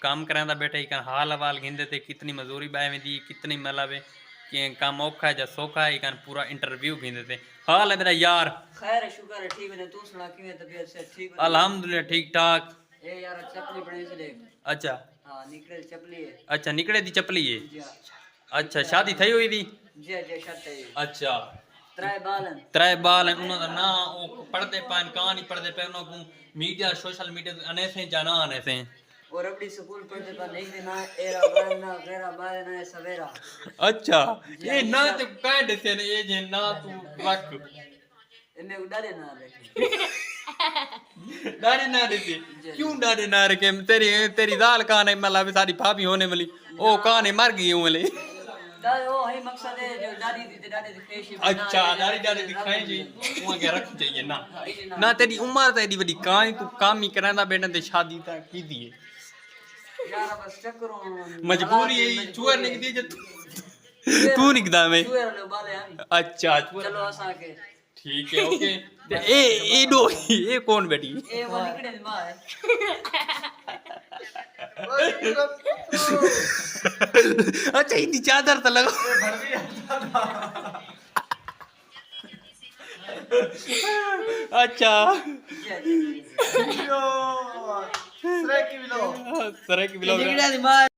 काम करांदा बैठे ही हाल हवाल गिंदे थे कितनी मजदूरी बाय में दी कितनी मतलब कि काम औखा है या सौखा है पूरा इंटरव्यू गिंदे थे। हाल है मेरा यार? खैर शुक्र है ठीक है। तू सुना किवें तबीयत से ठीक है? अल्हम्दुलिल्लाह ठीक ठाक। ए यार चपली बने से देख। अच्छा हां निकले चपली है। अच्छा निकले दी चपली है। जी अच्छा शादी थई हुई दी? जी जी शर्त है। अच्छा त्रै बाल हैं उन्होंने ना वो पढ़ते पान कहां नहीं पढ़ते पे उनको मीडिया सोशल मीडिया अने से जाना आने से और अपनी स्कूल पढ़ते पर नहीं देना एरा बारना गैरा बारना सवेरा। अच्छा ये ना तो कह देते ने ये जे ना तू रख इन्हें उड़ाले ना रखे डारे ना रखे क्यों डारे ना रखे तेरी तेरी दाल कहां है मतलब सारी भाभी होने वाली ओ कहां है मर गई हूं वाली दादी वो है मकसद है जो दादी दी खेशी। अच्छा दादी दादी दिखाए जी वो के रख चाहिए ना ना तेरी उम्र तो एडी बड़ी काई तू काम ही करांदा बेटा ते शादी ता की दी यार बस चक्कर मजबूरी है चुअर निकदी जे तू निकदा में चुअर ले बाले हम। अच्छा चलो असा के ठीक है ओके ए दो ये कौन बेटी ए वो निकले मां है। अच्छा इतनी चादर तो लगा अच्छा सरे की बिलो